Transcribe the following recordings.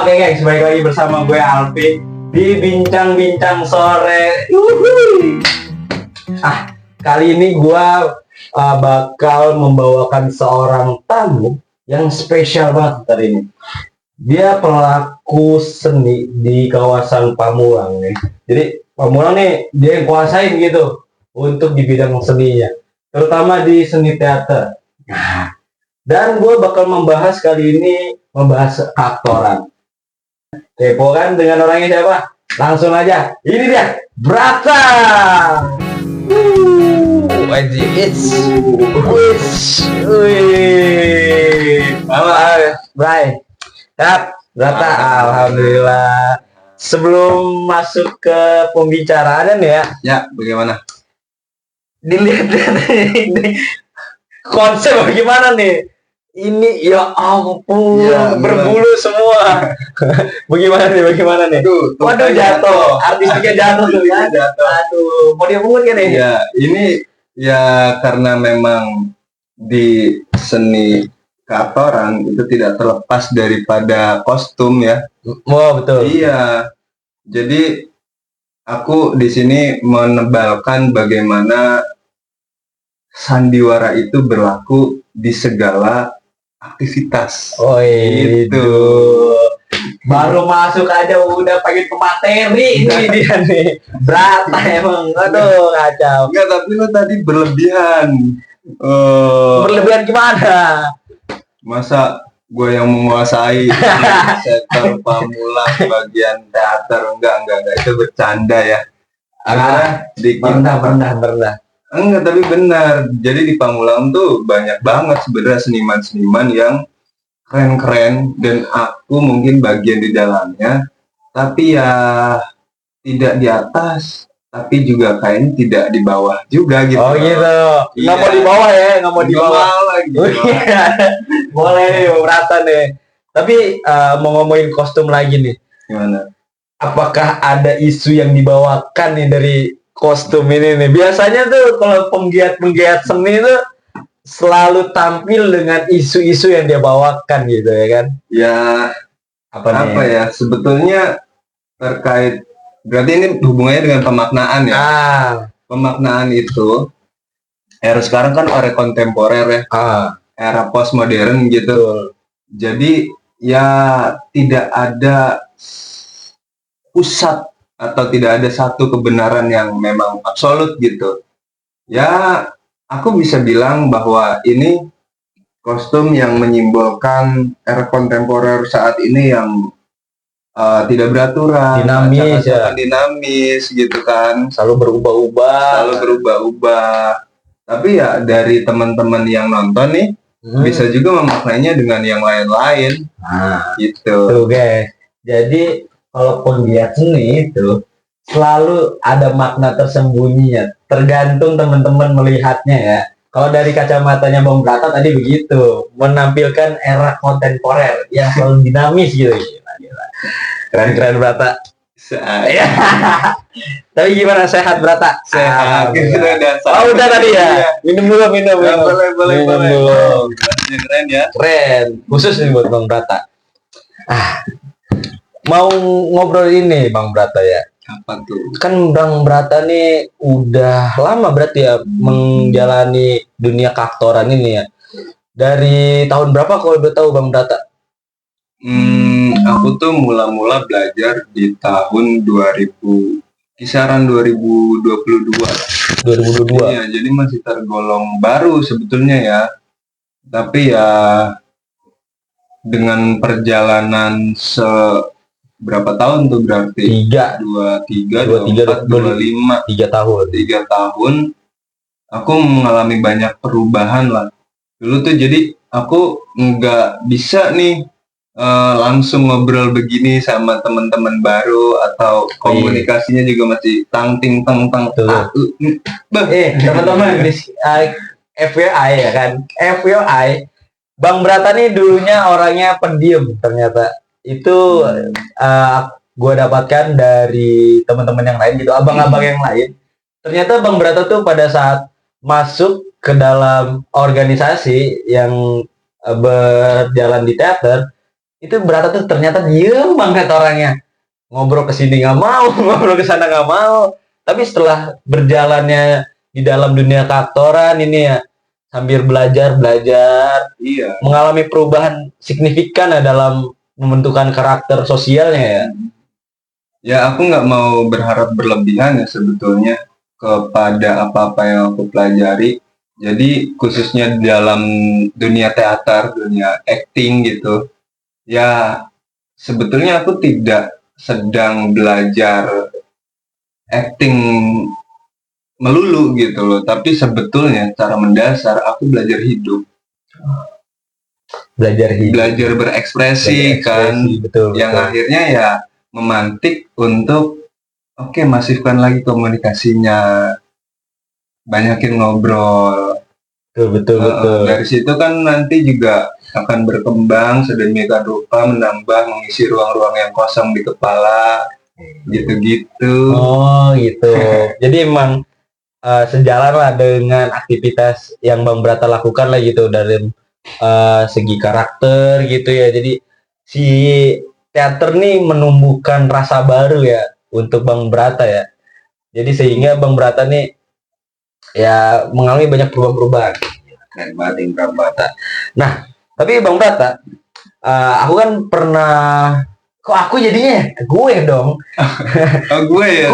Oke guys, balik lagi bersama gue Alfi di Bincang-Bincang Sore. Kali ini gue bakal membawakan seorang tamu yang spesial banget hari ini. Dia pelaku seni di kawasan Pamulang nih. Jadi Pamulang nih dia yang kuasain gitu untuk di bidang seninya, terutama di seni teater. Dan gue bakal membahas kali ini keaktoran. Kepo kan dengan orangnya siapa? Langsung aja, ini dia Brata. Bray, Brata, alhamdulillah. Sebelum masuk ke pembicaraan ya. Ya, bagaimana? Dilihat konsep bagaimana nih? Ini ya ampun, ya, berbulu semua. Bagaimana nih? Waduh, jatuh. Artisnya jatuh tuh ya. Aduh, mau diampun kan ini? Ya, ini ya karena memang di seni keaktoran itu tidak terlepas daripada kostum ya. Oh, betul. Iya. Jadi aku di sini menebalkan bagaimana sandiwara itu berlaku di segala aktivitas. Oh itu baru masuk aja udah pengen ke materi. Ini dia nih Brata emang. Aduh kacau. Enggak, tapi lo tadi berlebihan. Berlebihan gimana? Masa gue yang menguasai sektor Pamulang bagian teater? Enggak, itu bercanda ya. Pernah. Enggak, tapi benar. Jadi di Pamulang tuh banyak banget sebenarnya seniman-seniman yang keren-keren, dan aku mungkin bagian di dalamnya, tapi ya tidak di atas, tapi juga kayaknya tidak di bawah juga gitu. Oh gitu. Nggak mau di bawah ya, nggak mau di bawah lagi. Boleh nih, Brata nih. Tapi mau ngomongin kostum lagi nih. Gimana? Apakah ada isu yang dibawakan nih dari kostum ini nih? Biasanya tuh kalau penggiat seni tuh selalu tampil dengan isu-isu yang dia bawakan gitu ya kan? Ya, apa ya? Sebetulnya terkait, berarti ini hubungannya dengan pemaknaan ya. Pemaknaan itu era sekarang kan era kontemporer ya. Era postmodern gitu. Jadi ya tidak ada pusat atau tidak ada satu kebenaran yang memang absolut gitu. Ya, aku bisa bilang bahwa ini kostum yang menyimbolkan era kontemporer saat ini yang tidak beraturan, dinamis gitu kan, selalu berubah-ubah. Tapi ya dari teman-teman yang nonton nih bisa juga memaknainya dengan yang lain-lain. Gitu. Tuh guys. Jadi kalau penggiat seni itu selalu ada makna tersembunyinya, tergantung teman-teman melihatnya ya. Kalau dari kacamatanya Bang Brata tadi begitu, menampilkan era kontemporer yang selalu dinamis gitu. Gila. Keren Brata. Tapi gimana, sehat Brata? Sehat. Udah tadi ya. Minum dulu. Boleh. Keren ya. Keren. Khusus nih buat Bang Brata. Mau ngobrol ini Bang Brata ya. Apa tuh? Kan Bang Brata nih udah lama berarti ya menjalani dunia keaktoran ini ya. Dari tahun berapa kalau udah tahu Bang Brata? Aku tuh mula-mula belajar di tahun 2000, kisaran 2022. 2022. Iya, jadi masih tergolong baru sebetulnya ya. Tapi ya dengan perjalanan berapa tahun tuh berarti? 3 tahun. Aku mengalami banyak perubahan lah. Dulu tuh jadi aku nggak bisa nih langsung ngobrol begini sama teman-teman baru, atau komunikasinya juga masih tang. Teman-teman FYI ya kan. FYI, Bang Brata nih dulunya orangnya pendiam ternyata. Itu gue dapatkan dari teman-teman yang lain gitu, abang-abang yang lain. Ternyata Bang Brata tuh pada saat masuk ke dalam organisasi yang berjalan di teater, itu Brata tuh ternyata diem banget orangnya, ngobrol ke sini nggak mau, ngobrol ke sana nggak mau. Tapi setelah berjalannya di dalam dunia keaktoran ini ya, sambil belajar, iya, mengalami perubahan signifikan ya dalam membentukan karakter sosialnya ya. Ya aku nggak mau berharap berlebihan ya sebetulnya kepada apa-apa yang aku pelajari. Jadi khususnya dalam dunia teater, dunia acting gitu, ya sebetulnya aku tidak sedang belajar acting melulu gitu loh. Tapi sebetulnya secara mendasar aku belajar hidup. Belajar berekspresi kan, betul, yang akhirnya ya memantik untuk oke, masifkan lagi komunikasinya, banyakin ngobrol. betul. Dari situ kan nanti juga akan berkembang sedemikian rupa, menambah mengisi ruang-ruang yang kosong di kepala, gitu-gitu. Oh gitu. Jadi emang sejalan lah dengan aktivitas yang Bang Brata lakukan lah gitu dari segi karakter gitu ya. Jadi si teater nih menumbuhkan rasa baru ya untuk Bang Brata ya. Jadi sehingga Bang Brata nih ya mengalami banyak perubahan-perubahan. Keren banget Bang Brata. Nah, tapi Bang Brata, aku kan pernah, kok aku jadinya gue dong. Oh gue ya.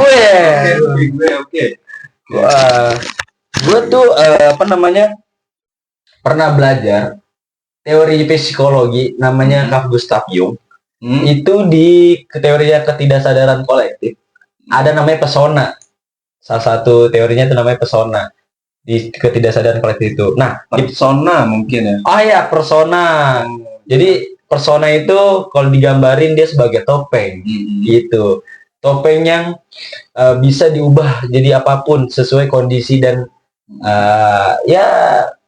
Oke. Gue tuh apa namanya pernah belajar teori psikologi namanya Carl Gustav Jung. Itu di teorinya ketidaksadaran kolektif ada namanya pesona. Salah satu teorinya itu namanya pesona di ketidaksadaran kolektif itu. Nah, persona mungkin ya. Oh ya, persona. Jadi persona itu kalau digambarin dia sebagai topeng gitu. Topeng yang bisa diubah jadi apapun sesuai kondisi dan ya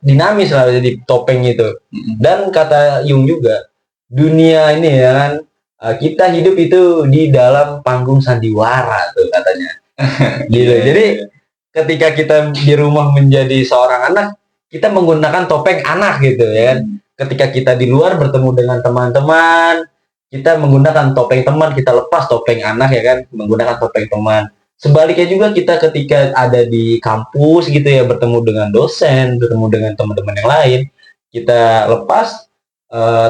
dinamis lah jadi topeng itu. Dan kata Jung juga, dunia ini ya kan kita hidup itu di dalam panggung sandiwara tuh katanya. Gitu. Jadi ketika kita di rumah menjadi seorang anak, kita menggunakan topeng anak gitu ya kan. Ketika kita di luar bertemu dengan teman-teman, kita menggunakan topeng teman, kita lepas topeng anak ya kan, menggunakan topeng teman. Sebaliknya juga kita ketika ada di kampus gitu ya, bertemu dengan dosen, bertemu dengan teman-teman yang lain, kita lepas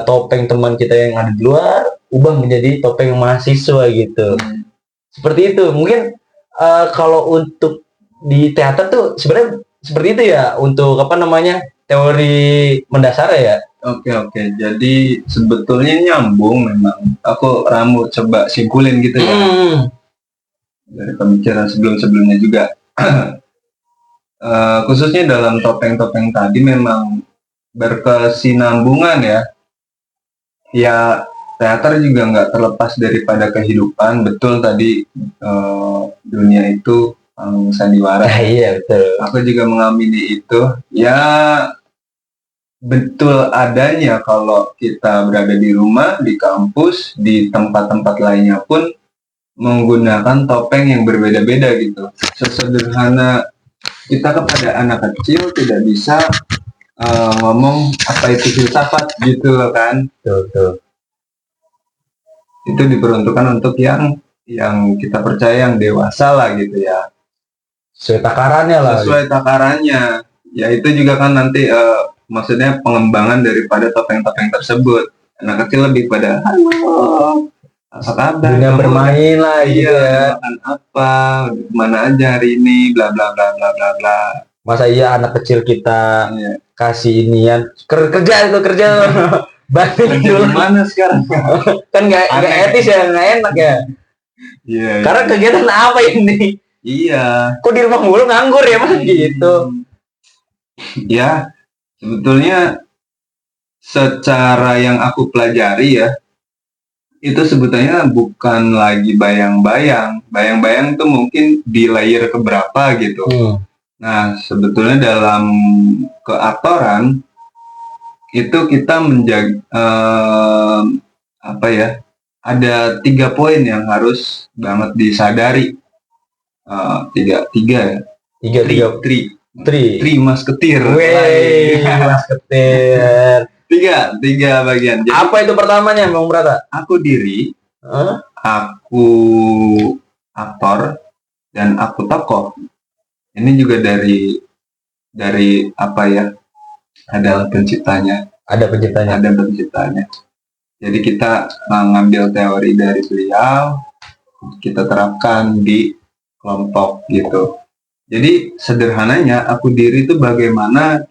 topeng teman kita yang ada di luar, ubah menjadi topeng mahasiswa gitu. Seperti itu. Mungkin kalau untuk di teater tuh sebenarnya seperti itu ya untuk apa namanya teori mendasar ya. Oke. Jadi sebetulnya nyambung memang. Aku ramu coba simpulin gitu ya. Dari pembicaraan sebelumnya juga. Khususnya dalam topeng-topeng tadi memang berkesinambungan ya. Ya teater juga nggak terlepas daripada kehidupan. Betul tadi dunia itu sandiwara. Iya betul. Aku juga mengamini itu. Ya betul adanya kalau kita berada di rumah, di kampus, di tempat-tempat lainnya pun menggunakan topeng yang berbeda-beda gitu. Sesederhana kita kepada anak kecil tidak bisa ngomong apa itu filsafat gitu kan. Betul. Itu diperuntukkan untuk yang kita percaya yang dewasa lah gitu ya. Sesuai takarannya lah. Sesuai takarannya. Ya itu juga kan nanti maksudnya pengembangan daripada topeng-topeng tersebut. Anak kecil lebih pada halo, apa kabar? Dunia bermain lah gitu ya. Makan apa? Mana aja hari ini? Bla bla bla bla bla bla. Masa iya anak kecil kita kasih inian kerja banting dulu. Gimana sekarang? Kan nggak etis ya, nggak enak ya. Iya. Karena kegiatan apa ini? Iya. Kok di rumah mulu nganggur ya mas gitu? Ya, sebetulnya secara yang aku pelajari ya, itu sebetulnya bukan lagi bayang-bayang. Bayang-bayang itu mungkin di layer keberapa gitu. Nah, sebetulnya dalam keaktoran itu kita menjaga ada 3 poin yang harus banget disadari. Tiga musketeer. Wih, musketeer. tiga bagian. Jadi, apa itu pertamanya, Bang Brata? Aku diri, aku aktor, dan aku tokoh. Ini juga dari apa ya? Adalah penciptanya. Ada penciptanya. Jadi kita ngambil teori dari beliau, kita terapkan di kelompok gitu. Jadi sederhananya aku diri itu bagaimana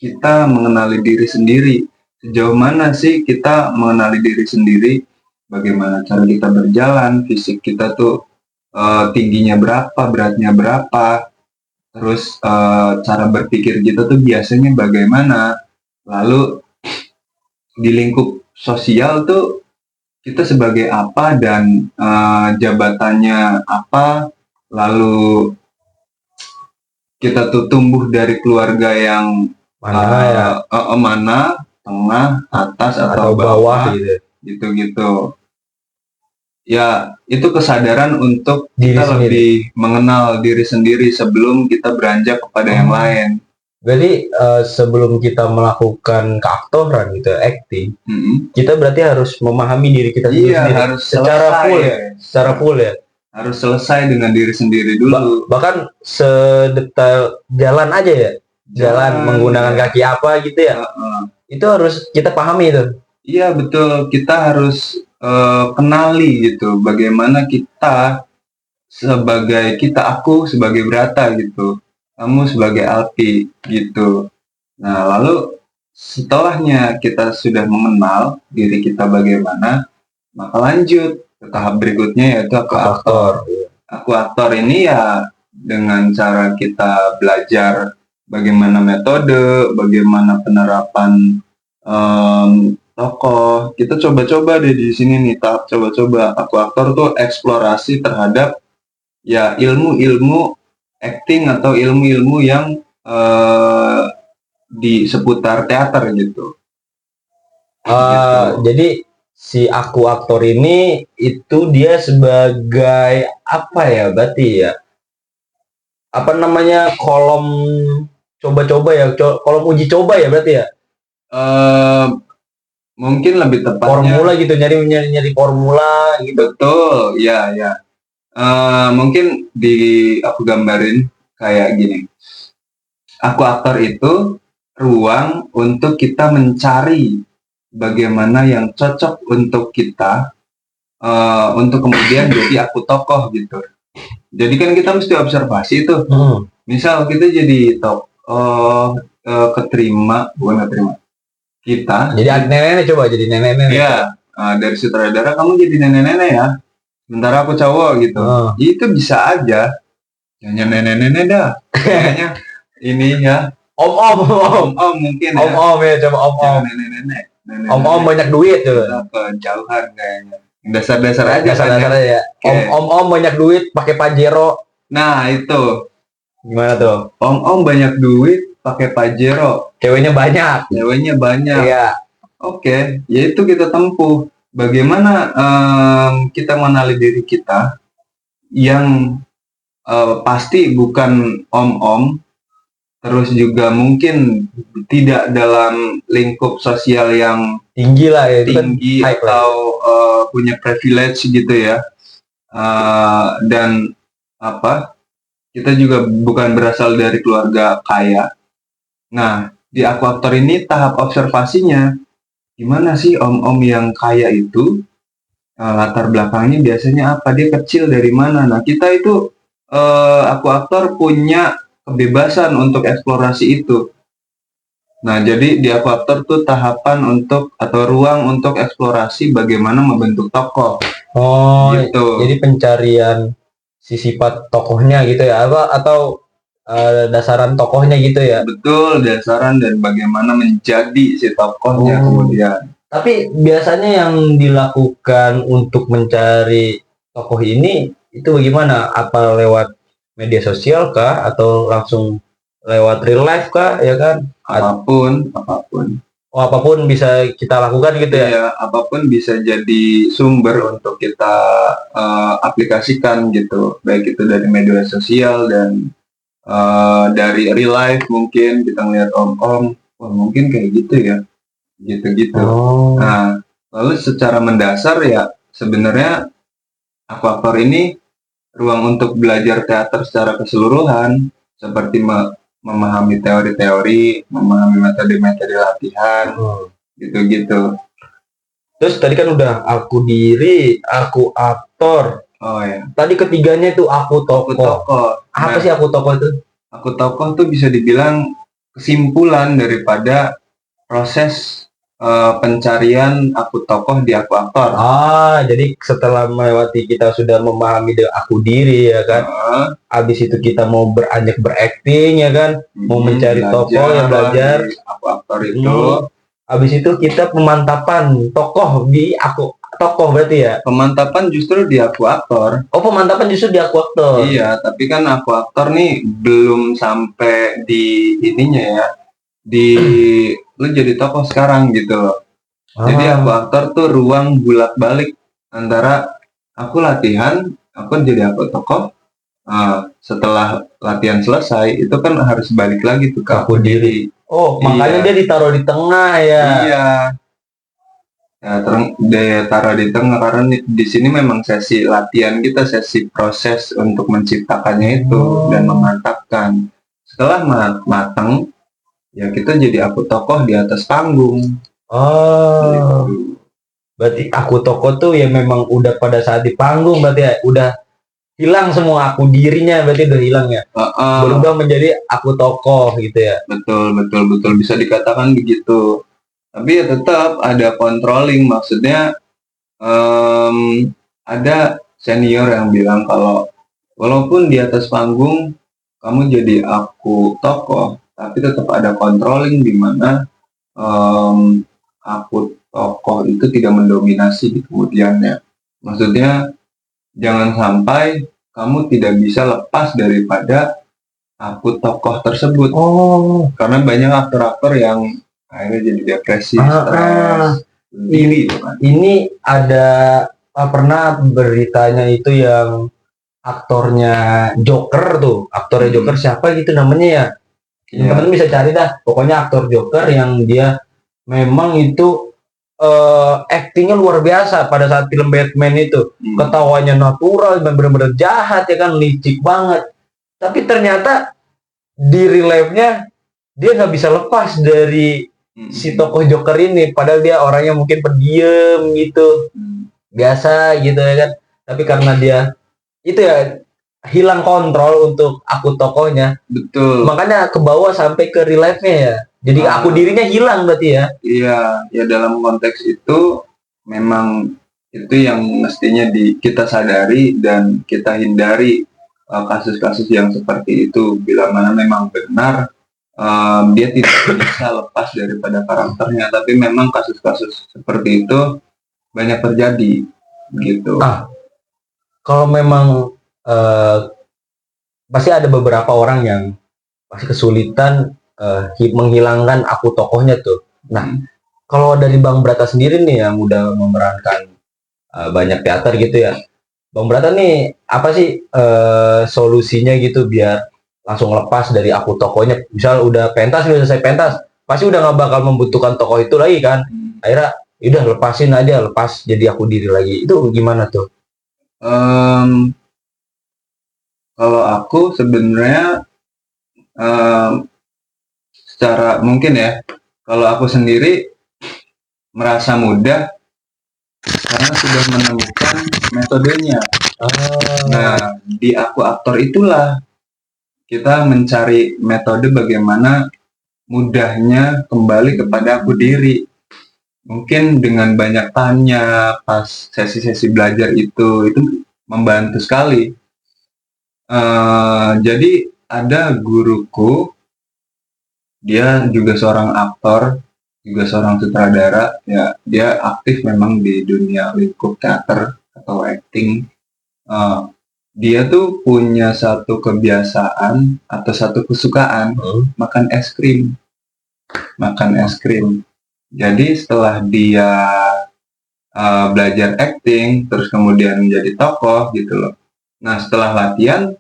kita mengenali diri sendiri. Sejauh mana sih kita mengenali diri sendiri? Bagaimana cara kita berjalan, fisik kita tuh tingginya berapa, beratnya berapa, terus cara berpikir kita tuh biasanya bagaimana. Lalu di lingkup sosial tuh kita sebagai apa dan jabatannya apa. Lalu kita tuh tumbuh dari keluarga yang mana, tengah, atas atau bawah gitu. Ya, itu kesadaran untuk kita lebih mengenal diri sendiri sebelum kita beranjak kepada yang lain. Berarti sebelum kita melakukan keaktoran gitu, acting, kita berarti harus memahami diri kita sendiri. Harus secara full ya. Harus selesai dengan diri sendiri dulu. Bahkan sedetail jalan aja ya, jalan menggunakan kaki apa gitu ya. Itu harus kita pahami itu. Iya betul, kita harus kenali gitu, bagaimana kita aku sebagai Brata gitu, kamu sebagai Alpi gitu. Nah lalu setelahnya kita sudah mengenal diri kita bagaimana, maka lanjut ke tahap berikutnya yaitu aku aktor. Aku aktor ini ya dengan cara kita belajar bagaimana metode, bagaimana penerapan tokoh. Kita coba-coba deh di sini nih, tahap coba-coba. Aku aktor tuh eksplorasi terhadap ya ilmu-ilmu acting atau ilmu-ilmu yang di seputar teater gitu. Jadi si aku aktor ini itu dia sebagai apa ya, berarti ya apa namanya, kolom coba-coba ya, kolom uji coba ya berarti ya. Mungkin lebih tepatnya formula gitu, nyari formula gitu. Betul, ya. Mungkin aku gambarin kayak gini. Aku aktor itu ruang untuk kita mencari bagaimana yang cocok untuk kita, untuk kemudian jadi aku tokoh gitu. Jadi kan kita mesti observasi itu. Misal kita jadi kita jadi nenek-nenek, coba jadi nenek-nenek ya. Dari sutradara kamu jadi nenek-nenek ya, sementara aku cowok gitu. Itu bisa aja hanya nenek-nenek dah kayaknya. Ini ya om mungkin ya. Om ya, coba om nenek-nenek om banyak duit tuh. Kejauhan kayaknya. Dasar-dasar aja. Dasar-dasar aja. Om banyak duit pakai Pajero. Nah, itu. Gimana tuh? Om banyak duit pakai Pajero. Ceweknya banyak. Iya. Oke, yaitu kita tempuh. Bagaimana kita mengenali diri kita yang pasti bukan om-om, terus juga mungkin tidak dalam lingkup sosial yang tinggi lah ya, tinggi atau punya privilege gitu ya, dan kita juga bukan berasal dari keluarga kaya. Nah, di aku aktor ini tahap observasinya gimana sih om-om yang kaya itu, latar belakangnya biasanya apa, dia kecil dari mana. Nah, kita itu aku aktor punya kebebasan untuk eksplorasi itu. Nah, jadi di aku aktor tuh tahapan untuk atau ruang untuk eksplorasi bagaimana membentuk tokoh. Gitu. Jadi pencarian si sifat tokohnya gitu ya, atau dasaran tokohnya gitu ya. Betul, dasaran dan bagaimana menjadi si tokohnya kemudian. Tapi biasanya yang dilakukan untuk mencari tokoh ini itu bagaimana? Apa lewat media sosial kah, atau langsung lewat real life kah, ya kan? Apapun. Apapun bisa kita lakukan gitu ya? Iya, apapun bisa jadi sumber untuk kita aplikasikan gitu. Baik itu dari media sosial dan dari real life, mungkin kita ngeliat om-om, wah mungkin kayak gitu ya. gitu-gitu. Nah, lalu secara mendasar ya sebenarnya aku aktor ini ruang untuk belajar teater secara keseluruhan, seperti memahami teori-teori, memahami metode-metode latihan, gitu-gitu. Terus tadi kan udah aku diri, aku aktor. Oh ya. Tadi ketiganya itu aku tokoh. Apa sih aku tokoh itu? Aku tokoh tuh bisa dibilang kesimpulan daripada proses pencarian aku tokoh di aku aktor. Jadi setelah melewati kita sudah memahami aku diri ya kan. Habis itu kita mau beranjak berakting ya kan, mau mencari tokoh yang belajar aku aktor itu. Habis itu kita pemantapan tokoh di aku tokoh berarti ya. Pemantapan justru di aku aktor. Pemantapan justru di aku aktor. Iya, tapi kan aku aktor nih belum sampai di ininya ya. Lu jadi tokoh sekarang gitu loh. Jadi aku aktor tuh ruang bulat balik antara aku latihan, aku jadi aku tokoh. Setelah latihan selesai itu kan harus balik lagi tuh ke aku diri. Makanya dia ditaruh di tengah ya. Iya. Ya, dia taruh di tengah karena di sini memang sesi latihan kita, sesi proses untuk menciptakannya itu dan memantapkan. Setelah matang, ya kita jadi aku tokoh di atas panggung. Gitu. Berarti aku tokoh tuh ya memang udah pada saat di panggung berarti ya udah hilang semua aku dirinya, berarti udah hilang ya. Berubah menjadi aku tokoh gitu ya. Betul bisa dikatakan begitu. Tapi ya tetap ada controlling, maksudnya ada senior yang bilang kalau walaupun di atas panggung kamu jadi aku tokoh, tapi tetap ada controlling di mana aku tokoh itu tidak mendominasi di kemudiannya. Maksudnya jangan sampai kamu tidak bisa lepas daripada aku tokoh tersebut. Karena banyak aktor-aktor yang akhirnya jadi depresi, stres, diri. Ini ada pernah beritanya itu yang aktornya Joker tuh, aktornya Joker siapa gitu namanya ya? Teman-teman bisa cari dah. Pokoknya aktor Joker yang dia memang itu actingnya luar biasa pada saat film Batman itu. Ketawanya natural, benar-benar jahat ya kan, licik banget. Tapi ternyata di real life-nya dia nggak bisa lepas dari si tokoh Joker ini, padahal dia orangnya mungkin pendiam gitu, biasa gitu ya kan. Tapi karena dia itu ya hilang kontrol untuk aku tokohnya. Betul. Makanya ke bawah sampai ke real life-nya ya. Jadi aku dirinya hilang berarti ya. Iya, ya dalam konteks itu memang itu yang mestinya kita sadari dan kita hindari kasus-kasus yang seperti itu. Bila mana memang benar dia tidak bisa lepas daripada karakternya, tapi memang kasus-kasus seperti itu banyak terjadi gitu. Kalau memang pasti ada beberapa orang yang pasti kesulitan menghilangkan aku tokohnya tuh. Nah, kalau dari Bang Brata sendiri nih yang udah memerankan banyak teater gitu ya, Bang Brata nih apa sih solusinya gitu biar langsung lepas dari aku tokohnya? Misal udah selesai pentas, pasti udah nggak bakal membutuhkan tokoh itu lagi kan. Akhirnya udah lepasin aja, lepas jadi aku diri lagi. Itu gimana tuh? Kalau aku sebenarnya secara mungkin ya, kalau aku sendiri merasa mudah karena sudah menemukan metodenya. Nah, di aku aktor itulah kita mencari metode bagaimana mudahnya kembali kepada aku diri. Mungkin dengan banyak tanya pas sesi-sesi belajar itu membantu sekali. Jadi ada guruku, dia juga seorang aktor, juga seorang sutradara, ya dia aktif memang di dunia lingkup teater atau acting. Dia tuh punya satu kebiasaan atau satu kesukaan makan es krim. Jadi setelah dia belajar acting, terus kemudian menjadi tokoh gitu loh. Nah setelah latihan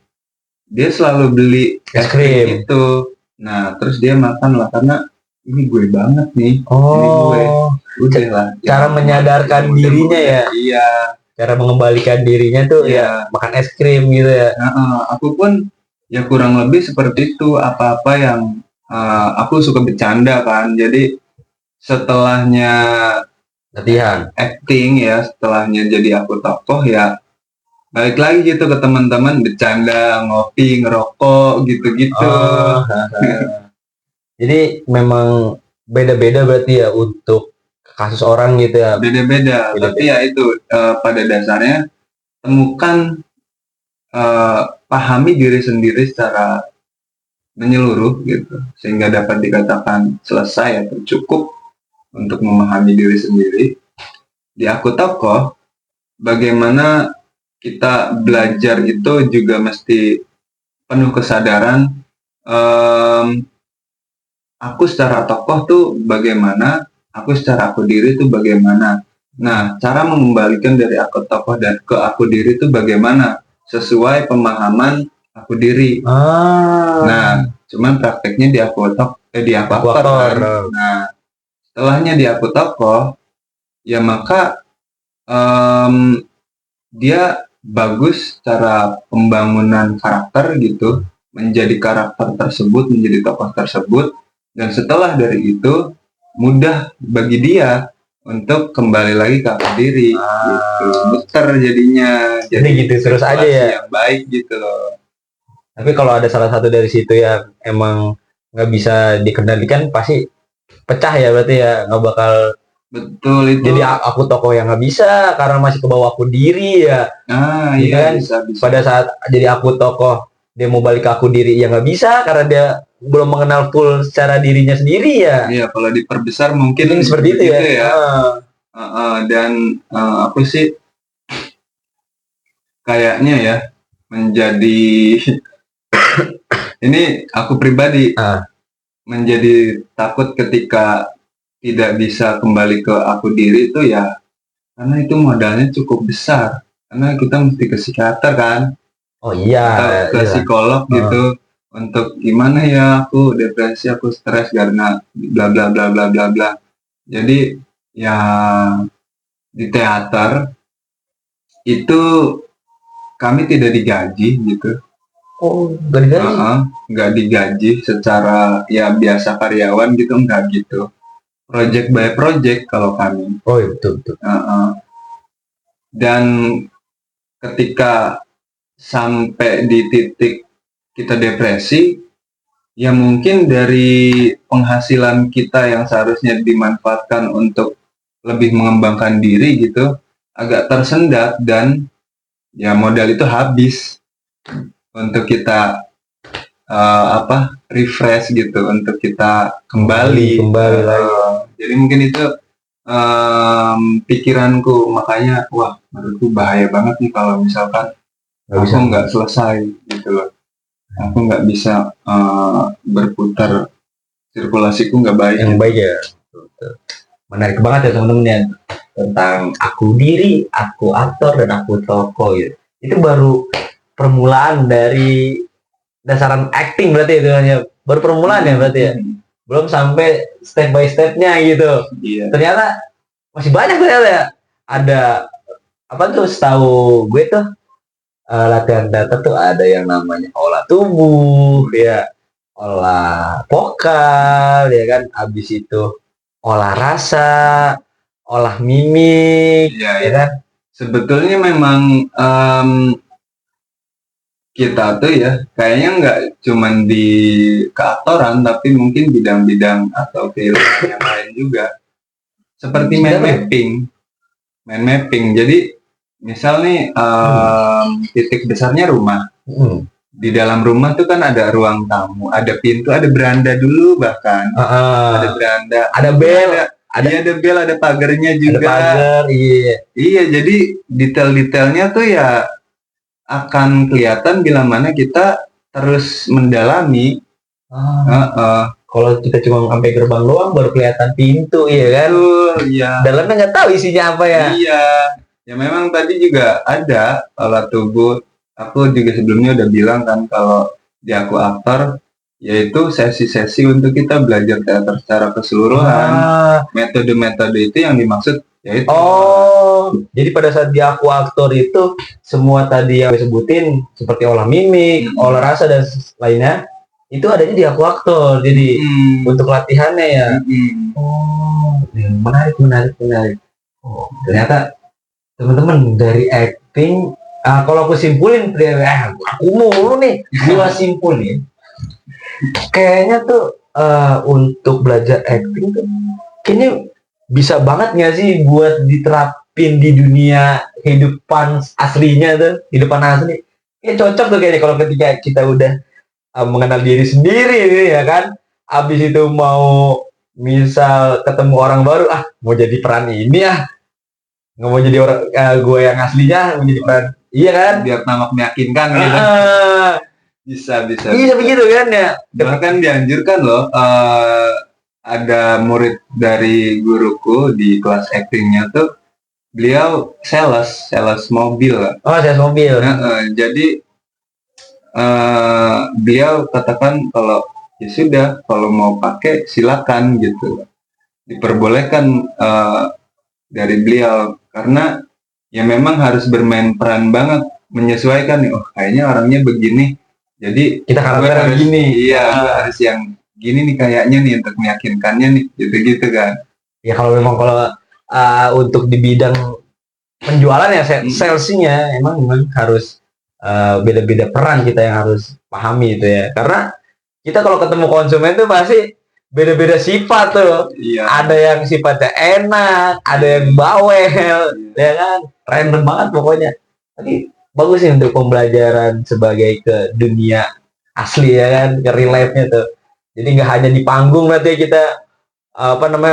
dia selalu beli es krim itu. Nah terus dia makan lah karena ini gue banget nih. Oh, ini gue udah lah. Cara menyadarkan dirinya ya. Iya. Cara mengembalikan dirinya tuh ya makan es krim gitu ya. Aku pun ya kurang lebih seperti itu. Apa-apa yang aku suka bercanda kan. Jadi setelahnya latihan acting ya, setelahnya jadi aku tokoh ya, balik lagi gitu ke teman-teman bercanda, ngopi, ngerokok gitu-gitu. Jadi memang beda-beda berarti ya untuk kasus orang gitu ya. Beda-beda. Tapi ya itu pada dasarnya temukan, pahami diri sendiri secara menyeluruh gitu, sehingga dapat dikatakan selesai atau cukup untuk memahami diri sendiri. Di Aku Tokoh, bagaimana kita belajar itu juga mesti penuh kesadaran. Aku secara tokoh tuh bagaimana, aku secara aku diri tuh bagaimana. Nah, cara mengembalikan dari aku tokoh dan ke aku diri tuh bagaimana, sesuai pemahaman aku diri. Nah, cuman prakteknya di aku aktor. Nah, setelahnya di Aku Tokoh, ya maka dia bagus cara pembangunan karakter gitu, menjadi karakter tersebut, menjadi tokoh tersebut. Dan setelah dari itu mudah bagi dia untuk kembali lagi ke aku diri gitu, muter jadinya. Jadi gitu terus aja ya, yang baik gitu loh. Tapi kalau ada salah satu dari situ yang emang nggak bisa dikendalikan, pasti pecah ya berarti ya, nggak bakal. Betul itu. Jadi aku tokoh yang nggak bisa karena masih ke bawah aku diri ya. Iya kan? bisa. Pada saat jadi aku tokoh, dia mau balik ke aku diri ya nggak bisa karena dia belum mengenal full secara dirinya sendiri ya. Iya, kalau diperbesar mungkin seperti itu ya. Dan aku sih kayaknya ya menjadi ini aku pribadi menjadi takut ketika tidak bisa kembali ke aku diri itu ya, karena itu modalnya cukup besar, karena kita mesti ke psikiater kan. Oh iya. Atau ke psikolog gitu, untuk gimana ya aku depresi, aku stres karena bla bla bla bla bla bla. Jadi ya di teater itu kami tidak digaji gitu. Oh, nggak digaji? Nggak digaji secara ya biasa karyawan gitu, enggak gitu. Project by project kalau kami. Oh iya, betul. Dan ketika sampai di titik kita depresi, ya mungkin dari penghasilan kita yang seharusnya dimanfaatkan untuk lebih mengembangkan diri gitu, agak tersendat dan ya modal itu habis untuk kita refresh gitu, untuk kita kembali lagi. Jadi mungkin itu pikiranku, makanya wah menurutku bahaya banget nih kalau misalkan aku nggak selesai gitu loh, aku nggak bisa berputar, sirkulasiku nggak baik. Yang baik ya. Menarik banget ya teman-teman ya, tentang aku diri, aku aktor, dan aku tokoh gitu. Itu baru permulaan dari dasaran acting berarti itu hanya baru permulaan ya berarti ya. Belum sampai step by stepnya gitu. Iya. Ternyata masih banyak ternyata ya. Ada apa tuh, setahu gue tuh latihan teater tuh ada yang namanya olah tubuh ya, olah vokal ya kan, abis itu olah rasa, olah mimik ya kan. Sebetulnya memang kita tuh ya kayaknya nggak cuman di keaktoran, tapi mungkin bidang-bidang atau keilmuan yang lain juga, seperti mind mapping. Jadi misal nih titik besarnya rumah. Di dalam rumah tuh kan ada ruang tamu, ada pintu, ada beranda dulu bahkan. Ada beranda, ada bel, ada bel, ada pagarnya juga. Ada pagar, iya. Jadi detail-detailnya tuh ya akan kelihatan bila mana kita terus mendalami. Kalau kita cuma sampai gerbang doang baru kelihatan pintu, iya kan? Iya. Dalamnya nggak tahu isinya apa ya. Iya. Ya memang tadi juga ada olah tubuh. Aku juga sebelumnya udah bilang kan kalau di Aku Aktor yaitu sesi-sesi untuk kita belajar teater secara keseluruhan. Metode-metode itu yang dimaksud yaitu. Jadi pada saat di Aku Aktor itu semua tadi yang disebutin seperti olah mimik, olah rasa dan lainnya itu adanya di Aku Aktor. Jadi untuk latihannya ya. Menarik. Ternyata teman-teman dari acting, kalau aku simpulin, aku mulu nih, gua simpulin. Kayaknya tuh untuk belajar acting tuh kayaknya bisa banget nggak sih buat diterapin di dunia kehidupan aslinya tuh, kehidupan asli. Kayak cocok tuh kayaknya kalau ketika kita udah mengenal diri sendiri nih, ya kan. Abis itu mau misal ketemu orang baru, mau jadi peran ini nggak mau jadi orang gue yang aslinya, mau jadi peran, iya kan? Biar tamak meyakinkan gitu. Bisa begitu kan ya. Bahkan dianjurkan loh, ada murid dari guruku di kelas actingnya tuh, beliau sales mobil. Sales mobil. Jadi beliau katakan kalau ya sudah, kalau mau pakai silakan gitu, diperbolehkan dari beliau, karena ya memang harus bermain peran banget, menyesuaikan nih, kayaknya orangnya begini. Jadi kita karakter begini, harus yang gini nih kayaknya nih untuk meyakinkannya nih, gitu kan. Ya kalau memang untuk di bidang penjualan ya salesnya emang harus beda-beda peran kita yang harus pahami itu ya, karena kita kalau ketemu konsumen tuh pasti beda-beda sifat tuh. Ada yang sifatnya enak, ada yang bawel, ya kan, random banget pokoknya. Tapi bagus sih untuk pembelajaran sebagai ke dunia asli, ya kan, ke relate-nya tuh. Jadi nggak hanya di panggung nanti kita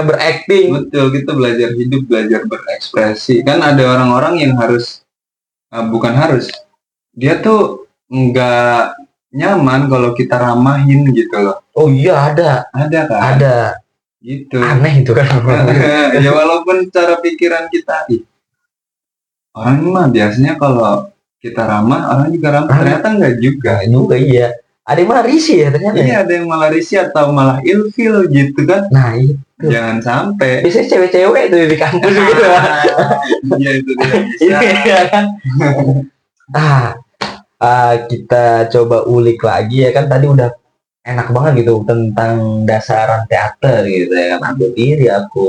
berakting. Betul, kita belajar hidup, belajar berekspresi. Kan ada orang-orang yang dia tuh nggak nyaman kalau kita ramahin gitu loh. Oh iya, ada kan? Ada. Gitu. Aneh itu kan. Ya walaupun cara pikiran kita, orang mah biasanya kalau kita ramah, orang juga ramah. Ternyata enggak juga. Iya. Ada yang malah risih ya ternyata. Iya, ada yang malah risih atau malah ilfil gitu kan. Nah itu. Jangan sampai. Biasanya cewek-cewek itu di kampus gitu. Iya itu dia. Iya kan. Kita coba ulik lagi ya kan, tadi udah enak banget gitu tentang dasaran teater gitu ya kan. Aku diri, aku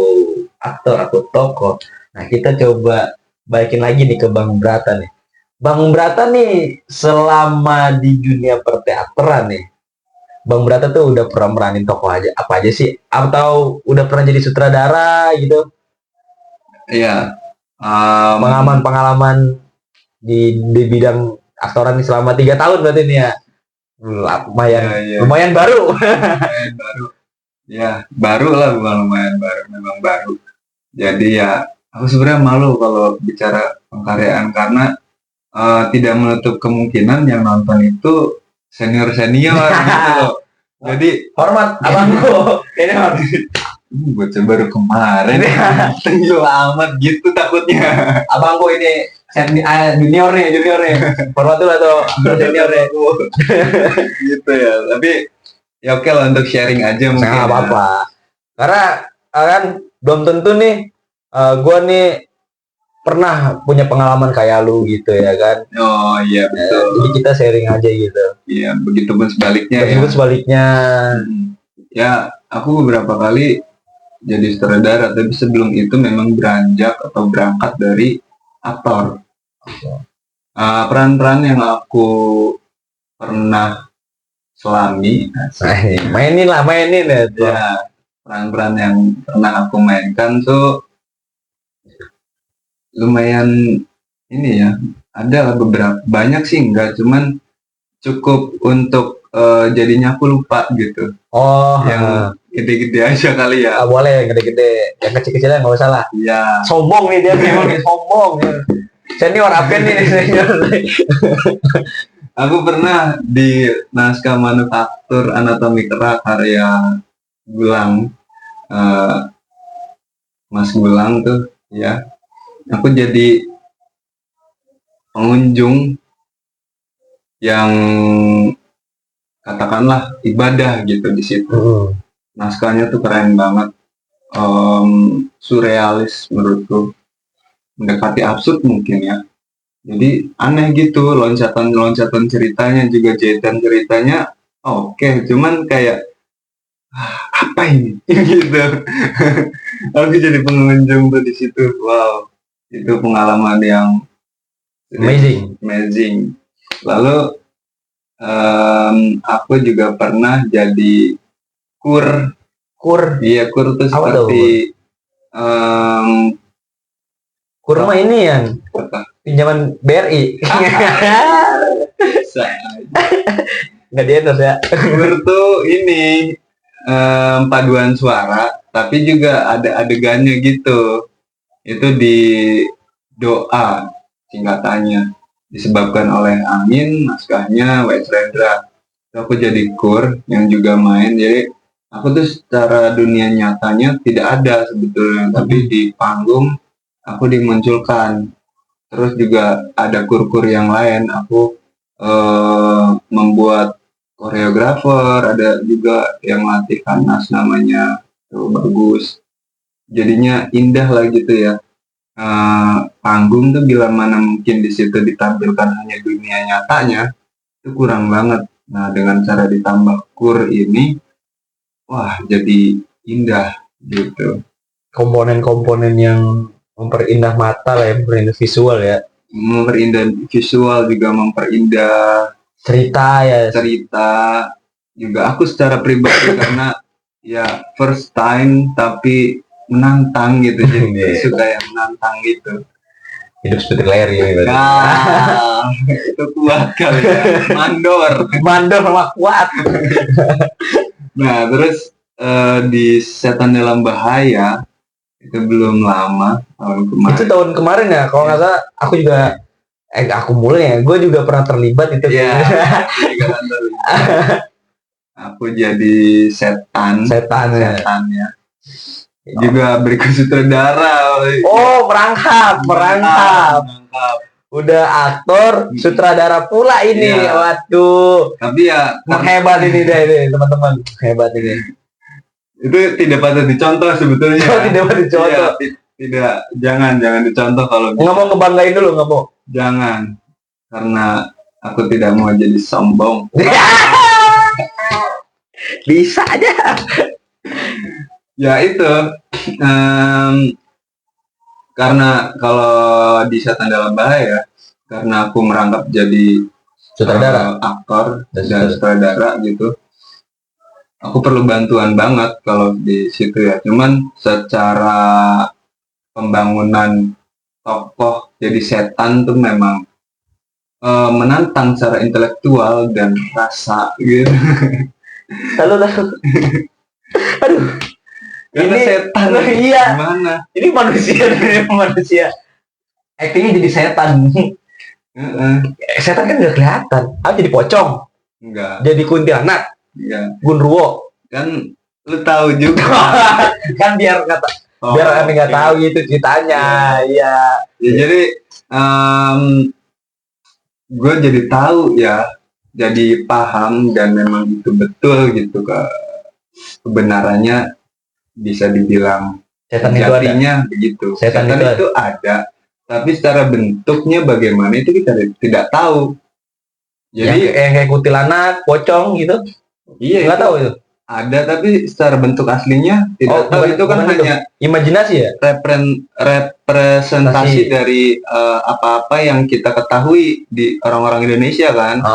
aktor, aku tokoh. Nah kita coba balikin lagi nih ke Bang Brata nih. Bang Brata nih selama di dunia perteateran nih, Bang Brata tuh udah pernah meranin tokoh apa aja sih? Atau udah pernah jadi sutradara gitu? Iya. Pengalaman di bidang aktoran nih selama 3 tahun berarti nih ya. Lumayan baru. Lumayan baru. Ya, baru lah, bukan lumayan baru, memang baru. Jadi ya, aku sebenarnya malu kalau bicara pengkaryaan, karena tidak menutup kemungkinan yang nonton itu senior gitu loh. Jadi hormat abangku. Ini hormat. Gue baru kemarin. Tinggal amat gitu takutnya. Abangku ini junior nih. Hormat dulu atau senior nih. Gitu ya. Tapi ya oke lah, untuk sharing aja mungkin. Nggak apa-apa. Karena kan belum tentu nih gue nih pernah punya pengalaman kayak lu gitu ya kan. Oh iya betul. Jadi kita sharing aja gitu. Iya, begitupun sebaliknya. Ya, aku beberapa kali jadi sutradara, tapi sebelum itu memang beranjak atau berangkat dari aktor. Peran-peran yang aku pernah selami, mainin ya. Peran-peran yang pernah aku mainkan tuh lumayan ini ya, ada beberapa, banyak sih enggak, cuman cukup untuk jadinya aku lupa gitu. Yang gede-gede aja kali ya. Boleh gede-gede, yang kecil-kecilnya nggak usah lah. Iya. Sombong nih dia, memang sombong. Senior apa nih senior? Aku pernah di naskah manufaktur Anatomi Kera karya Gulang, Mas Gulang tuh ya. Aku jadi pengunjung yang katakanlah ibadah gitu di situ. Naskahnya tuh keren banget, surrealis menurutku, mendekati absurd mungkin ya. Jadi aneh gitu, loncatan ceritanya juga, jahitan ceritanya oke, cuman kayak apa ini gitu. Aku jadi pengunjung tuh di situ. Wow, itu pengalaman yang amazing. Lalu aku juga pernah jadi kur. Iya, kur tuh seperti kur mah ini yang pinjaman BRI. Nggak di endorse ya. Kur tuh ini paduan suara, tapi juga ada adegannya gitu. Itu di doa singkatannya, disebabkan oleh Amin, naskahnya W.S. Rendra. Aku jadi kur yang juga main, jadi aku tuh secara dunia nyatanya tidak ada sebetulnya, tapi di panggung aku dimunculkan. Terus juga ada kur-kur yang lain, aku membuat koreografer, ada juga yang latih Kanas namanya, tuh bagus. Jadinya indah lah gitu ya. Panggung tuh bila mana mungkin di situ ditampilkan hanya dunia nyatanya, itu kurang banget. Nah, dengan cara ditambah kur ini, wah jadi indah gitu. Komponen-komponen yang memperindah mata lah ya, memperindah visual ya. Memperindah visual juga memperindah cerita ya. Cerita juga aku secara pribadi karena ya first time tapi menantang gitu, jadi suka yang menantang gitu. Hidup seperti Larry ini. Nah, itu kuat kali ya. Mandor sama kuat. Nah, terus di Setan Dalam Bahaya itu belum lama, tahun kemarin. Itu tahun kemarin ya, kalau nggak salah aku juga aku mulai ya, gue juga pernah terlibat itu. Iya. Aku jadi setan ya. Juga berikut sutradara. Oh, merangkap. Udah aktor, sutradara pula ini. Ya. Waduh. Tapi ya hebat ini deh teman-teman. Hebat ini. Itu tidak patut dicontoh sebetulnya. Tidak patut dicontoh. Ya, tidak, jangan dicontoh kalau nggak mau ngebanggain dulu, nggak mau. Jangan, karena aku tidak mau jadi sombong. Bisa aja. Ya itu, karena kalau di Setan Dalam Bahaya, karena aku merangkap jadi sutradara, aktor dan sutradara gitu, aku perlu bantuan banget kalau di situ ya. Cuman secara pembangunan tokoh jadi setan tuh memang menantang secara intelektual dan rasa gitu. Aduh. Karena ini setan. Iya. Gimana? Ini manusia. Actingnya jadi setan. Setan kan nggak kelihatan. Jadi pocong. Enggak. Jadi kuntilanak. Iya. Gundurwo. Kan lu tahu juga. Kan biar kami nggak tahu gitu ceritanya. Iya. Ya, jadi gue jadi tahu ya, jadi paham dan memang itu betul gitu, kebenarannya bisa dibilang setan itu jadinya begitu. Setan itu ada, tapi secara bentuknya bagaimana itu kita tidak tahu. Jadi yang kayak kuntilanak, pocong gitu. Iya, nggak tahu itu. Ada, tapi secara bentuk aslinya tidak tahu. Itu kan hanya imajinasi ya, representasi dari apa-apa yang kita ketahui di orang-orang Indonesia kan.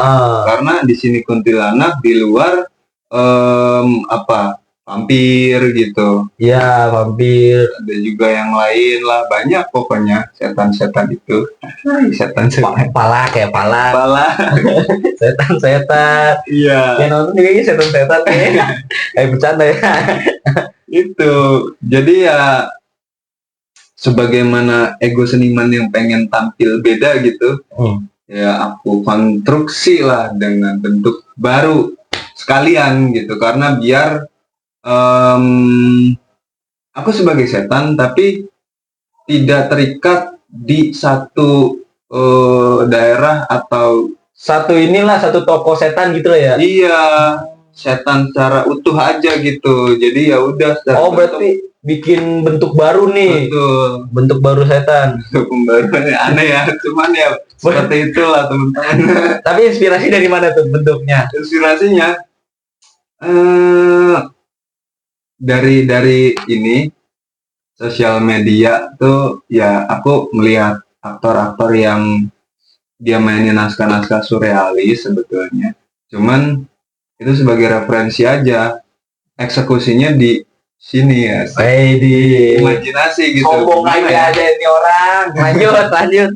Karena di sini kuntilanak, di luar vampir gitu. Iya, vampir. Ada juga yang lain lah, banyak pokoknya setan-setan itu. Setan-setan. Pala. Setan. Iya. Yang nonton juga ini setan-setan nih. Bercanda ya. Itu. Jadi ya sebagaimana ego seniman yang pengen tampil beda gitu. Ya aku konstruksi lah dengan bentuk baru sekalian gitu, karena biar aku sebagai setan tapi tidak terikat di satu daerah atau satu tokoh setan gitu lah ya. Iya, setan secara utuh aja gitu. Jadi ya udah. Berarti bikin bentuk baru nih. Betul. Bentuk baru setan. Bentuk baru aneh ya, cuman ya seperti itulah teman-teman. Tapi inspirasi dari mana tuh bentuknya? Inspirasinya dari ini sosial media tuh ya, aku melihat aktor-aktor yang dia mainin naskah-naskah surrealis sebetulnya. Cuman itu sebagai referensi aja. Eksekusinya di sini ya. Di imajinasi gitu. Sombong aja ini orang. Lanjut.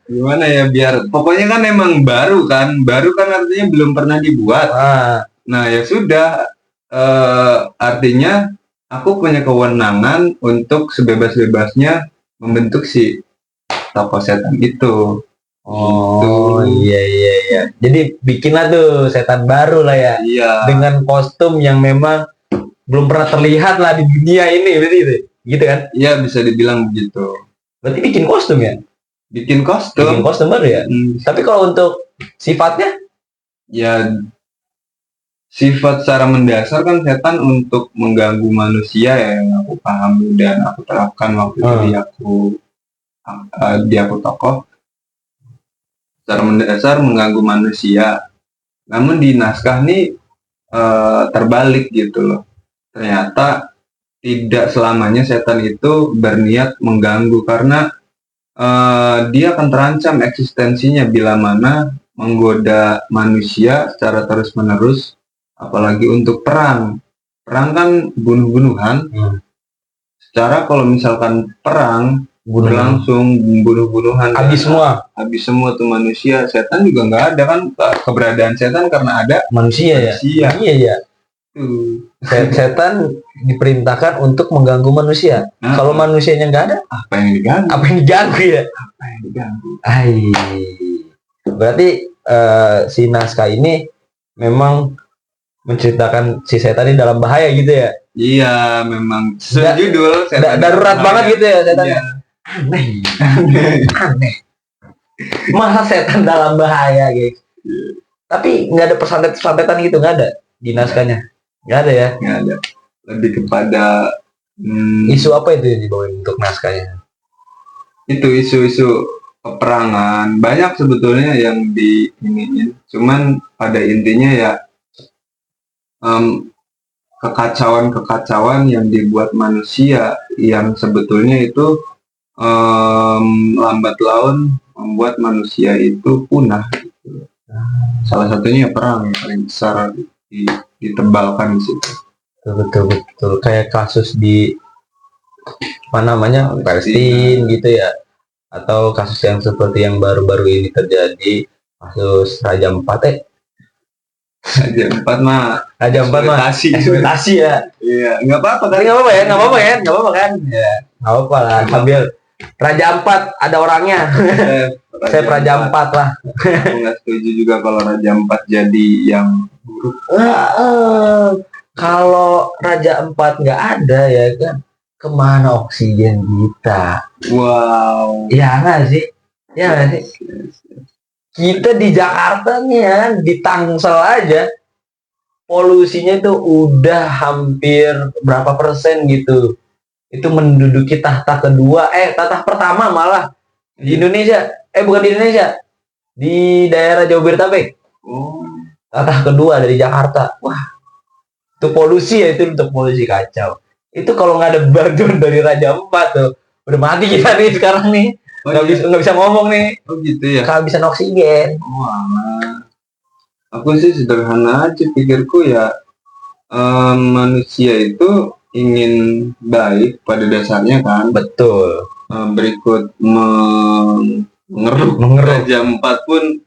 Gimana ya, biar pokoknya kan emang baru kan artinya belum pernah dibuat. Nah ya sudah, artinya aku punya kewenangan untuk sebebas-bebasnya membentuk si tokoh setan itu. Iya. Jadi bikinlah tuh setan baru lah ya. Iya. Dengan kostum yang memang belum pernah terlihat lah di dunia ini, berarti gitu kan? Iya, bisa dibilang begitu. Berarti bikin kostum ya? Bikin kostum baru ya. Tapi kalau untuk sifatnya, ya sifat secara mendasar kan setan untuk mengganggu manusia ya, yang aku pahami dan aku terapkan waktu itu di aku tokoh. Secara mendasar mengganggu manusia. Namun di naskah nih terbalik gitu loh. Ternyata tidak selamanya setan itu berniat mengganggu, karena dia akan terancam eksistensinya bila mana menggoda manusia secara terus-menerus, apalagi untuk perang kan bunuh-bunuhan. Secara kalau misalkan perang berlangsung bunuh-bunuhan, habis semua tuh manusia. Setan juga nggak ada kan, keberadaan setan karena ada manusia. Iya ya. Setan diperintahkan untuk mengganggu manusia. Kalau manusianya nggak ada, apa yang diganggu ya? Berarti si naskah ini memang menceritakan si setan ini dalam bahaya gitu ya? Iya, memang sejudul darurat banget gitu ya setan. Iya. Aneh. Masa setan dalam bahaya guys? Tapi nggak ada persantet-persantetan gitu, nggak ada di naskahnya? Nggak ada ya? Nggak ada. Lebih kepada isu apa itu yang dibawain untuk naskahnya? Itu isu-isu peperangan banyak sebetulnya yang diiniin. Cuman pada intinya ya kekacauan yang dibuat manusia yang sebetulnya itu lambat laun membuat manusia itu punah gitu. Salah satunya perang yang paling besar ditebalkan di situ. Betul. Kayak kasus di Palestina gitu ya, atau kasus yang seperti yang baru-baru ini terjadi, kasus Raja 4 Raja 4 mah ekspektasi ya. Iya, nggak apa-apa kan? Nggak apa-apa lah. Sambil Raja 4 ada orangnya. Saya Raja 4 lah. Aku nggak setuju juga kalau Raja 4 jadi yang buruk. Kalau Raja 4 nggak ada ya kan, kemana oksigen kita? Wow. Ya nggak sih? Kita di Jakarta nih ya, di Tangsel aja polusinya itu udah hampir berapa persen gitu. Itu menduduki tahta pertama malah di Indonesia. Bukan di Indonesia, di daerah Jabodetabek. Tahta kedua dari Jakarta. Wah, itu polusi ya, itu untuk polusi kacau. Itu kalau nggak ada bantuan dari Raja 4 tuh udah mati kita nih sekarang nih. Nggak bisa ngomong nih. Gitu ya. Kehabisan oksigen. Aku sih sederhana aja pikirku ya, manusia itu ingin baik pada dasarnya kan. Betul. Berikut mengeruk Raja 4 pun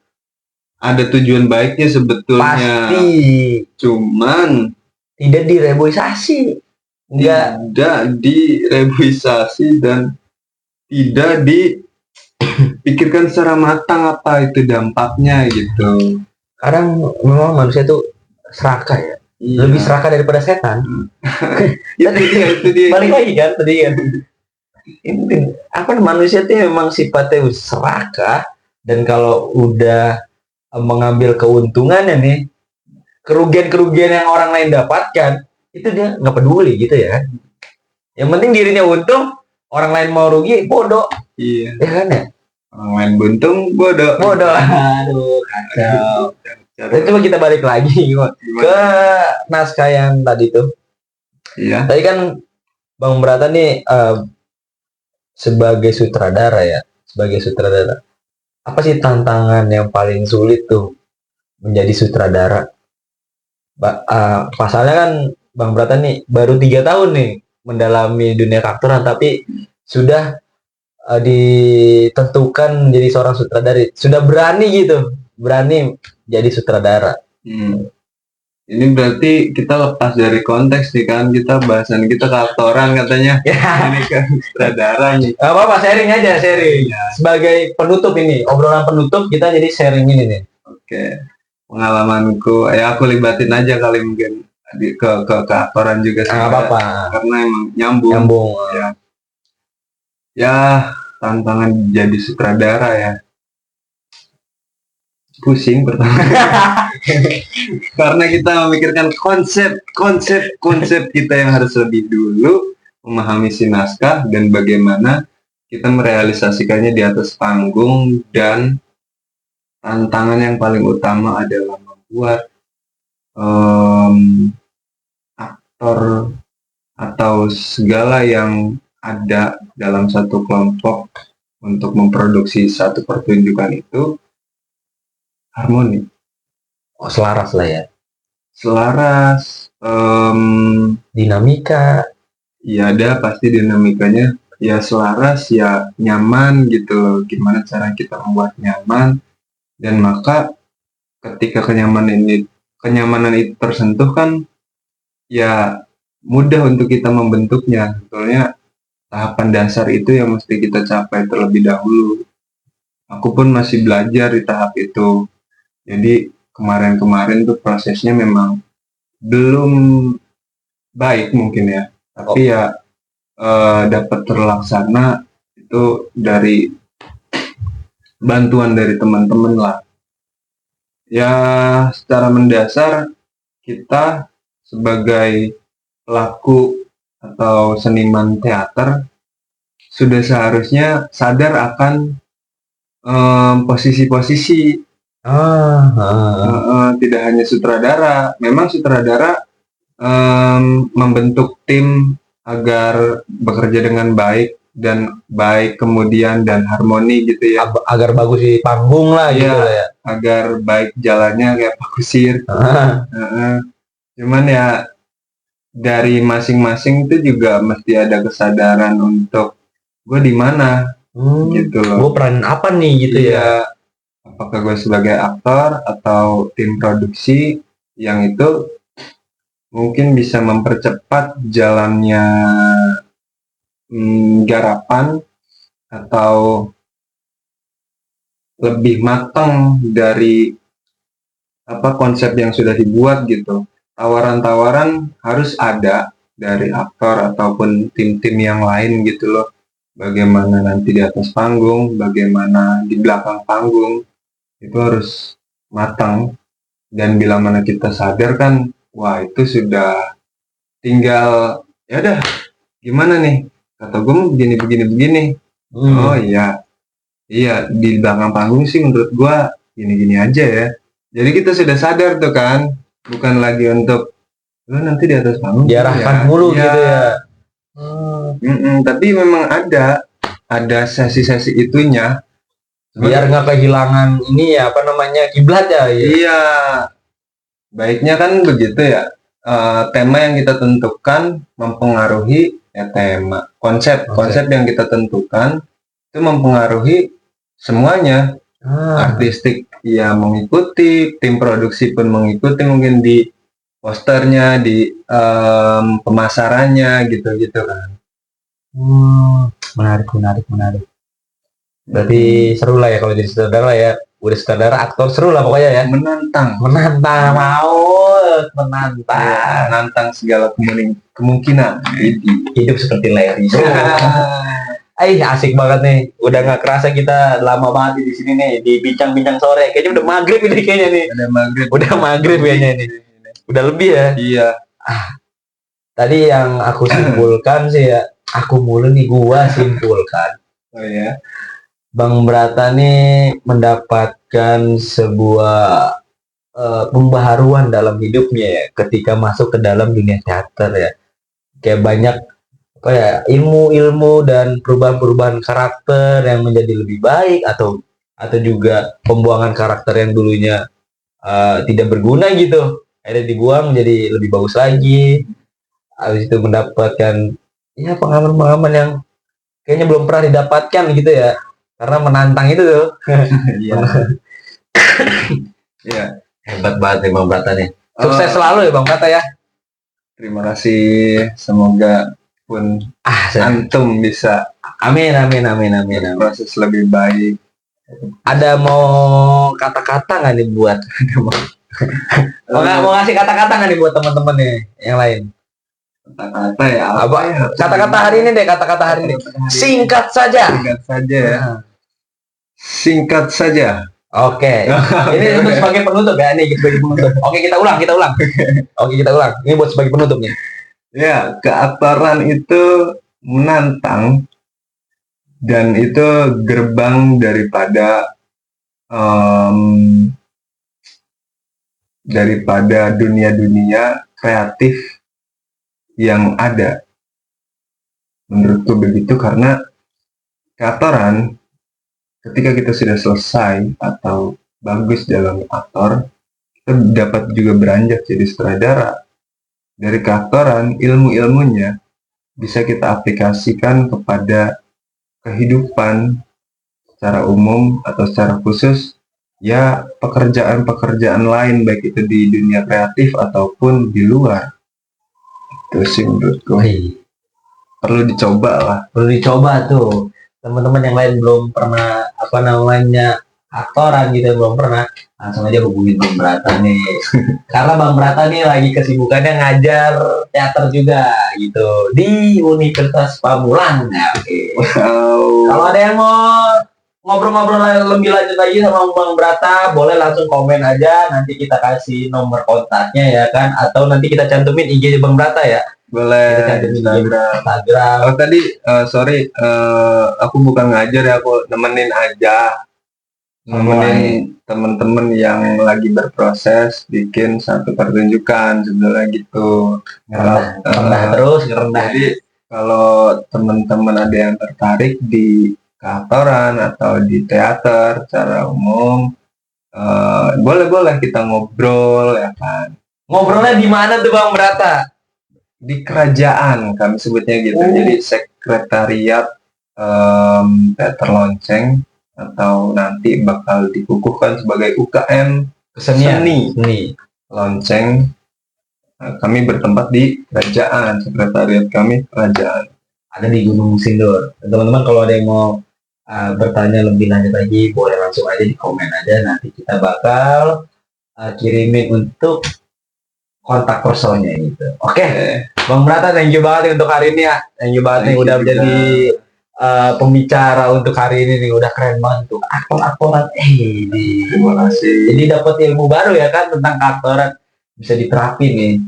ada tujuan baiknya sebetulnya. Pasti. Cuman tidak direboisasi. Tidak direboisasi dan tidak dipikirkan secara matang apa itu dampaknya gitu. Kadang memang manusia itu serakah ya. Iya. Lebih serakah daripada setan. itu dia. Balik lagi kan tadi kan. Manusia itu memang sifatnya serakah, dan kalau udah mengambil keuntungannya nih, kerugian-kerugian yang orang lain dapatkan itu dia nggak peduli gitu ya. Yang penting dirinya untung, orang lain mau rugi bodoh. Iya. Ya kan ya. Orang lain buntung bodoh. Aduh, kacau. Jadi coba kita balik lagi ke naskah yang tadi tuh. Iya. Tadi kan Bang Brata nih sebagai sutradara ya, apa sih tantangan yang paling sulit tuh menjadi sutradara? Pasalnya kan Bang Brata nih baru 3 tahun nih mendalami dunia keaktoran, tapi sudah ditentukan menjadi seorang sutradara, sudah berani jadi sutradara. Ini berarti kita lepas dari konteks nih kan, kita bahasan kita keaktoran katanya. Ini kan sutradara nih. Gak apa-apa, sharing aja. Ya. Sebagai penutup ini, obrolan penutup kita jadi sharing ini nih. Oke. Pengalamanku, ya aku libatin aja kali mungkin ke keaktoran juga sih. Gak apa-apa. Karena emang nyambung. Ya, tantangan jadi sutradara ya. Pusing pertama. Karena kita memikirkan konsep kita yang harus lebih dulu memahami si naskah dan bagaimana kita merealisasikannya di atas panggung, dan tantangan yang paling utama adalah membuat aktor atau segala yang ada dalam satu kelompok untuk memproduksi satu pertunjukan itu harmoni. Selaras lah ya. Dinamika. Ya ada pasti dinamikanya. Ya selaras, ya nyaman gitu. Gimana cara kita membuat nyaman. Dan maka ketika kenyamanan itu tersentuh kan, ya mudah untuk kita membentuknya. Sebetulnya tahapan dasar itu yang mesti kita capai terlebih dahulu. Aku pun masih belajar di tahap itu. Jadi kemarin tuh prosesnya memang belum baik mungkin ya, tapi ya dapat terlaksana itu dari bantuan dari teman-teman lah. Ya secara mendasar kita sebagai pelaku atau seniman teater sudah seharusnya sadar akan posisi-posisi. Tidak hanya sutradara, memang sutradara membentuk tim agar bekerja dengan baik kemudian dan harmoni gitu ya, agar bagus di panggung lah gitu ya, agar baik jalannya kayak Pak Kusir. Cuman ya dari masing-masing itu juga mesti ada kesadaran untuk gue di mana gitu loh, gue peran apa nih gitu ya. Apakah gue sebagai aktor atau tim produksi yang itu mungkin bisa mempercepat jalannya garapan atau lebih matang dari konsep yang sudah dibuat gitu. Tawaran-tawaran harus ada dari aktor ataupun tim-tim yang lain gitu loh. Bagaimana nanti di atas panggung, bagaimana di belakang panggung, itu harus matang. Dan bila mana kita sadar kan, wah itu sudah tinggal ya udah gimana nih, kata gue mau begini. Oh iya di belakang panggung sih menurut gue gini aja ya. Jadi kita sudah sadar tuh kan, bukan lagi untuk nanti di atas panggung diarahkan mulu gitu ya. Tapi memang ada sesi-sesi itunya biar nggak kehilangan ini ya, kiblat ya. Iya, baiknya kan begitu ya. Tema yang kita tentukan mempengaruhi tema, konsep yang kita tentukan itu mempengaruhi semuanya. Artistik ya mengikuti, tim produksi pun mengikuti, mungkin di posternya, di pemasarannya gitu kan. Menarik. Berarti seru lah ya kalau jadi sutradara ya. Udah sutradara, aktor seru lah pokoknya ya. Menantang, menantang segala kemungkinan. Hidup seperti Larry. Asik banget nih. Udah nggak kerasa kita lama banget di sini nih di bincang-bincang sore. Kayaknya udah maghrib ini kayaknya nih. Udah maghrib kayaknya ini. Udah lebih ya. Iya. Tadi yang aku simpulkan sih ya, gua simpulkan. Oh ya. Bang Brata nih mendapatkan sebuah pembaharuan dalam hidupnya ya, ketika masuk ke dalam dunia teater ya. Kayak banyak ilmu-ilmu dan perubahan-perubahan karakter yang menjadi lebih baik atau juga pembuangan karakter yang dulunya tidak berguna gitu, akhirnya dibuang jadi lebih bagus lagi. Habis itu mendapatkan pengalaman-pengalaman yang kayaknya belum pernah didapatkan gitu ya, karena menantang itu tuh. Iya. Iya. Hebat banget nih Bang Brata nih. Sukses selalu ya Bang Brata ya. Terima kasih. Semoga pun antum bisa amin proses lebih baik. Ada mau kata-kata nggak nih buat mau ngasih kata-kata nggak nih buat teman-teman nih yang lain? Kata-kata ya kata-kata hari ini deh, kata-kata hari ini singkat saja ya. Singkat saja. Oke. Ini untuk sebagai penutup ya, nih sebagai penutup. Oke, kita ulang. Oke, kita ulang. Ini buat sebagai penutup nih. Ya, keaktoran itu menantang dan itu gerbang daripada dunia-dunia kreatif yang ada. Menurutku begitu, karena keaktoran ketika kita sudah selesai atau bagus dalam aktor, kita dapat juga beranjak jadi sutradara. Dari keaktoran, ilmu-ilmunya bisa kita aplikasikan kepada kehidupan secara umum atau secara khusus, ya pekerjaan-pekerjaan lain, baik itu di dunia kreatif ataupun di luar. Itu sih menurutku. Perlu dicoba lah. Perlu dicoba tuh. Teman-teman yang lain belum pernah aktoran gitu, belum pernah, langsung aja hubungin Bang Brata nih. Karena Bang Brata nih lagi kesibukannya ngajar teater juga gitu di Universitas Pamulang. Oke. Wow. Kalau ada yang mau ngobrol-ngobrol lebih lanjut lagi sama Bang Brata, boleh langsung komen aja, nanti kita kasih nomor kontaknya ya kan, atau nanti kita cantumin IG Bang Brata ya. Boleh. Instagram. Oh tadi sorry, aku bukan ngajar ya, aku nemenin aja. Nemenin teman-teman yang lagi berproses bikin satu pertunjukan sebetulnya gitu. Jadi kalau teman-teman ada yang tertarik di keaktoran atau di teater secara umum, boleh kita ngobrol ya kan. Ngobrolnya di mana tuh Bang Brata? Di kerajaan kami sebutnya gitu. Jadi sekretariat teater lonceng, atau nanti bakal dikukuhkan sebagai UKM seni lonceng. Kami bertempat di kerajaan, sekretariat kami kerajaan. Ada di Gunung Sindur. Teman-teman kalau ada yang mau bertanya lebih lanjut lagi, boleh langsung aja di komen aja. Nanti kita bakal kirimin untuk kontak personnya gitu. Oke. Bang Brata, thank you banget untuk hari ini ya. Thank you banget nih udah menjadi pembicara untuk hari ini nih, udah keren banget tuh aktor-aktoran. Terima kasih. Jadi dapat ilmu baru ya kan tentang aktoran, bisa diterapin nih.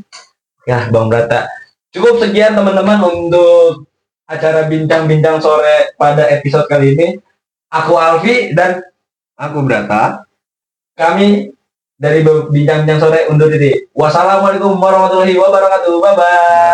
Ya Bang Brata. Cukup sekian teman-teman untuk acara bincang-bincang sore pada episode kali ini. Aku Alfi dan aku Brata. Kami dari bincang-bincang sore undur diri. Wassalamualaikum warahmatullahi wabarakatuh. Bye bye.